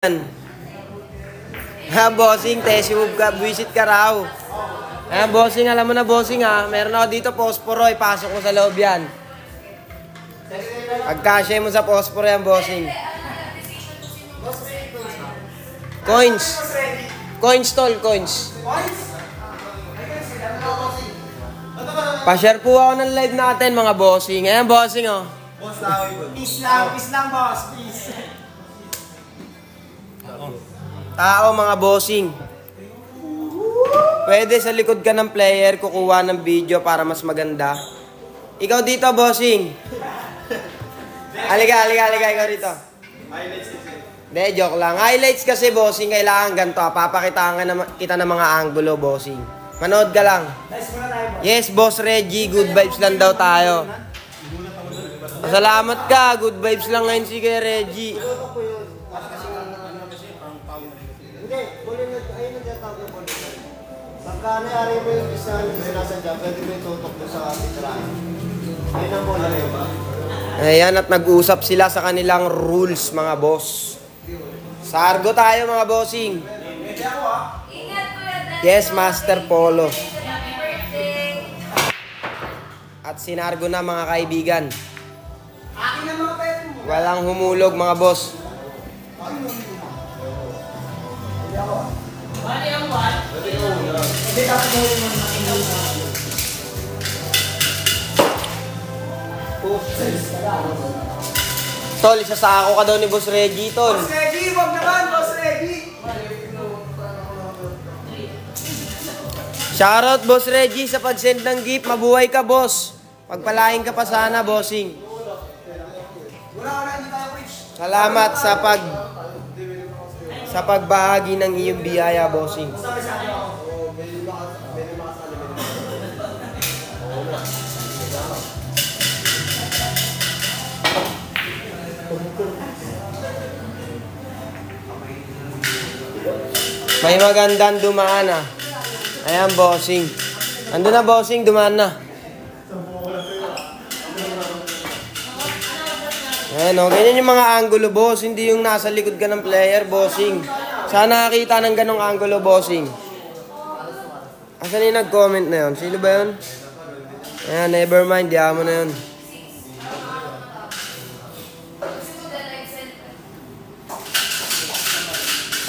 Ha, bossing, test move ka, visit ka raw. Ha, bossing, alam mo na bossing ha. Meron ako dito posporo, ipasok mo sa loob yan. Pagkasya mo sa posporo yan, bossing. Coins. Coins tol, coins. Pa-share po ako ng live natin mga bossing. Ayan, bossing oh. Boss, peace lang boss, peace. Tao mga bossing. Pwede sa likod ka ng player kukuha ng video para mas maganda. Ikaw dito bossing. Halika, ikaw dito. De, joke lang. Highlights kasi bossing, kailangan ganito. Papakitaan kita ng mga angulo bossing. Manood ka lang. Yes, Boss Reggie, good vibes lang daw tayo. Salamat ka, good vibes lang ngayon si kay Reggie. Hindi, ayun ang tinatawag yung bullet. Pagka nangyari mo yung isa sinasadya, pwede mo yung tutok doon sa pitirahan. Ayun ang bullet. Ayan, at nag-uusap sila sa kanilang rules mga boss. Sa Argo tayo mga bossing. Yes, Master Polo. At sinargo na mga kaibigan. Walang humulog mga boss. Tol, isasako ka daw ni Boss Reggie, tol. Boss Reggie, wag naman, Boss Reggie! Shoutout Boss Reggie sa pag-send ng gift. Mabuhay ka, boss. Pagpalain ka pa sana, bossing. Salamat sa pagbahagi ng iyong biyaya, bossing. May magandang dumaan ah. Ayan, bossing. Ando na, bossing. Dumaan na. Ayan o. Ganyan yung mga angulo, boss. Hindi yung nasa likod ka ng player, bossing. Sana nakakita ng ganong angulo, bossing. Asan yung nag-comment na yun? Sino ba yun? Ayan, never mind. Diyan mo na yun.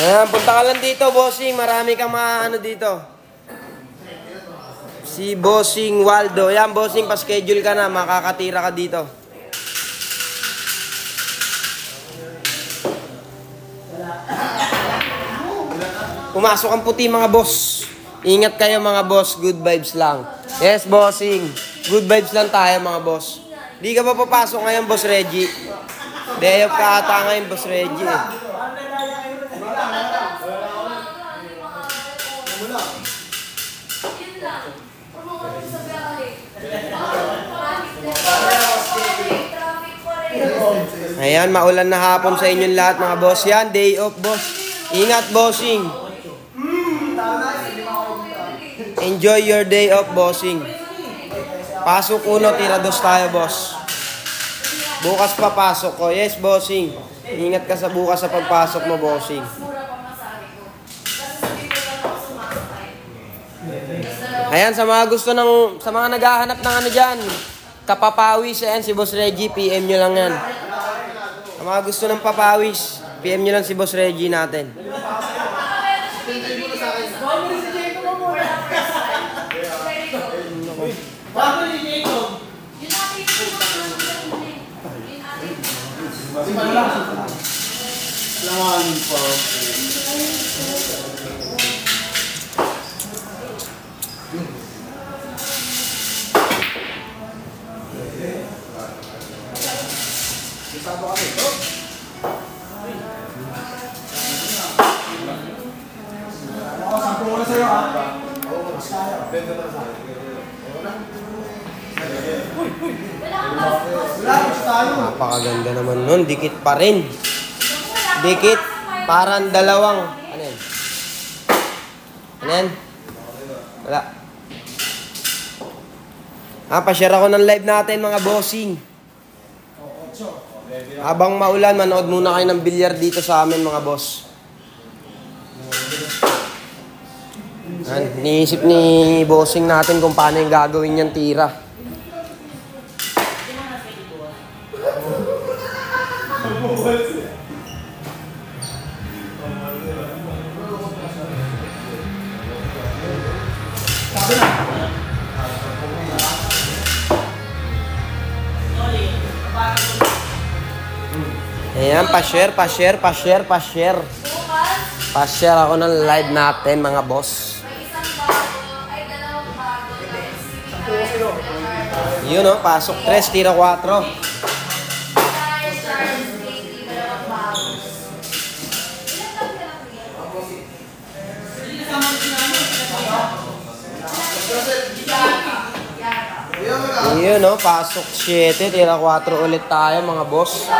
Ayan, punta ka lang dito, bossing. Marami kang ano dito. Si Bossing Waldo. Ayan, bossing, pa-schedule ka na. Makakatira ka dito. Pumasok ang puti mga boss. Ingat kayo mga boss. Good vibes lang. Yes, bossing. Good vibes lang tayo mga boss. Di ka pa papasok ngayon, Boss Reggie. Day off ka ata ngayon, Boss Reggie eh. Ayan, maulan na hapon sa inyong lahat mga boss. Yan, day off boss. Ingat bossing. Enjoy your day off bossing. Pasok uno, tira dos tayo boss. Bukas pa pasok ko. Yes bossing. Ingat ka sa bukas sa pagpasok mo bossing. Ayan, sa mga gusto sa mga naghahanap ng ano dyan, kapapawis, ayan, si Boss Reggie, PM nyo lang yan. Sa mga gusto ng papawis, PM nyo lang si Boss Reggie natin. Napakaganda naman nun. Dikit pa rin. Dikit. Parang dalawang. Ano yan? Ano yan? Wala. Pa-share ako ng live natin mga bossing. Habang maulan, manood muna kayo ng bilyar dito sa amin mga boss. Niisip ni bossing natin kung paano yung gagawin niyang tira. Ayan, pa-share. Pa-share ako ng live natin mga boss. Yun o, pasok 3, tira 4. Yun o, pasok 7, tira 4 ulit tayo mga boss.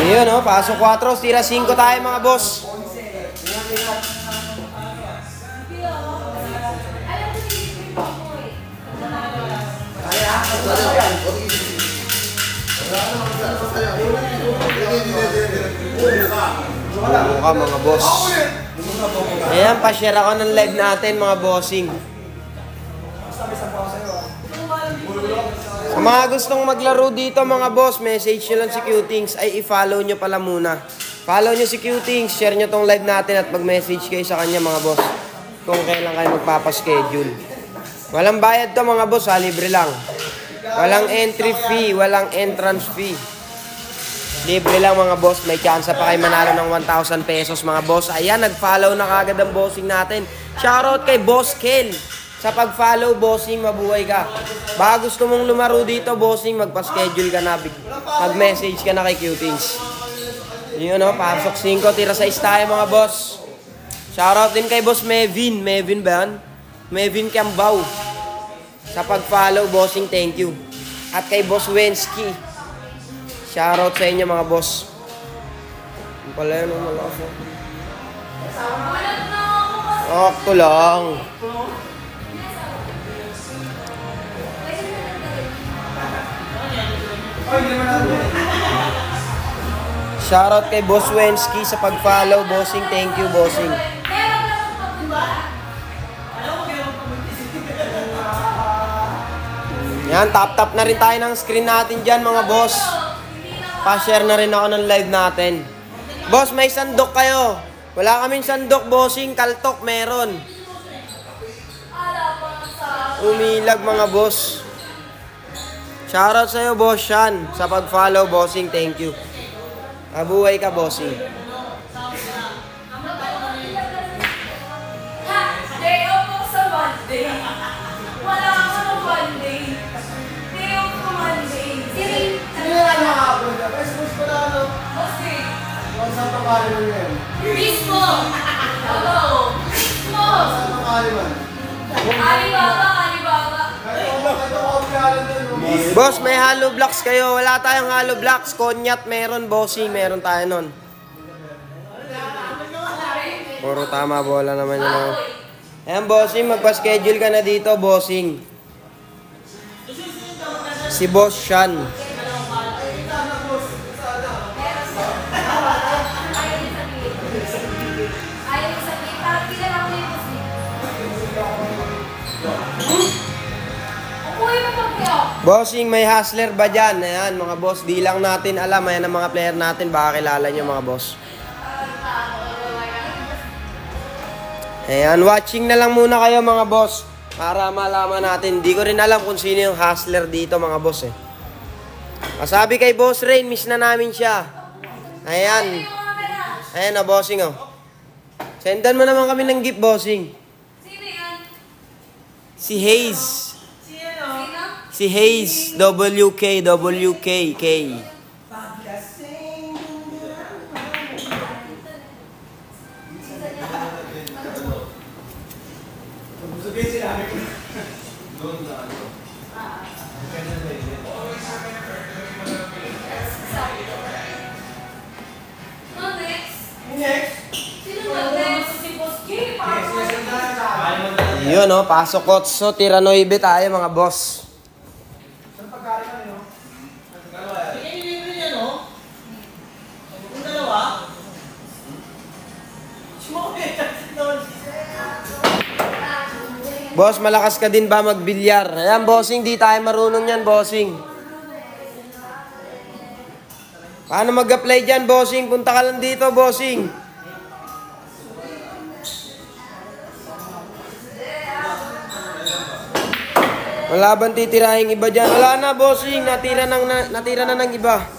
Yun o, pasok 4, tira 5 tayo mga boss. Buka mga boss. Ayan, pa-share ako ng live natin mga bossing. Sa mga gustong maglaro dito mga boss, message nyo lang si Cutings, ay i-follow nyo pala muna. Follow nyo si Cutings, share nyo tong live natin at mag-message kayo sa kanya mga boss kung kailan kayo magpapaschedule. Walang bayad to mga boss ha, libre lang. Walang entry fee, walang entrance fee. Libre lang mga boss, may chance pa kayo manalo ng 1,000 pesos mga boss. Ayan, nag-follow na kagad ang bossing natin. Shoutout kay Boss Kel. Sa pag-follow, bossing, mabuhay ka. Baka gusto mong lumaro dito, bossing, magpa-schedule ka na. Mag-message ka na kay Cutings. Yun o, pasok 5, tira 6 tayo mga boss. Shoutout din kay Boss Mevin. Mevin ba yan? Mevin Cambaw. Sa pag-follow, bossing, thank you. At kay Boss Wensky. Shoutout sa inyo mga boss. Yung pala yun, malakas o. Akto lang. Shoutout kay Boss Wensky sa pag-follow, bossing. Thank you, bossing. Yan, tap-tap na rin tayo ng screen natin dyan, mga boss. Pa-share na rin ako ng live natin. Boss, may sandok kayo. Wala kaming sandok, bossing. Kaltok, meron. Umilag, mga boss. Shoutout sa'yo, boss Sean. Sa pag-follow, bossing. Thank you. Mabuhay ka, bossing. Day off ako sa Monday. Wala ako ng Monday. Day off ko Monday. Ano yan nakapon ka? Christmas ko na ano? Okay. Huwag saan pangalan mo yan? Mismo! Hello! Mismo! Saan pangalan mo? Alibaba! Ito ko pangalan doon. Boss, may hollow blocks kayo. Wala tayong hollow blocks. Konyat, meron, bossing. Meron tayo nun. Puro tama, bola naman yun. Oh. Ayan, bossing. Magpa-schedule ka na dito, bossing. Si Boss Sean. Bossing, may hustler ba dyan? Ayan, mga boss, di lang natin alam. Ayan ang mga player natin. Baka kilala nyo, mga boss. Ayan, watching na lang muna kayo, mga boss. Para malaman natin. Di ko rin alam kung sino yung hustler dito, mga boss, eh. Masabi kay Boss Rain, miss na namin siya. Ayan. Ayan na, bossing, oh. Sendan mo naman kami ng gift, bossing. Sino yan? Si Hayes. Sino? Si Hayes, WK. No, next. Sino na next? Si Boss K. Yun, Yan o, pasok Kotso, tira 9 tayo mga boss. Boss, malakas ka din ba magbilyar? Ayan, bossing, di tayo marunong yan, bossing. Paano mag-apply dyan, bossing? Punta ka lang dito, bossing. Wala bang titirahing iba dyan? Wala na, bossing. Natira na ng iba.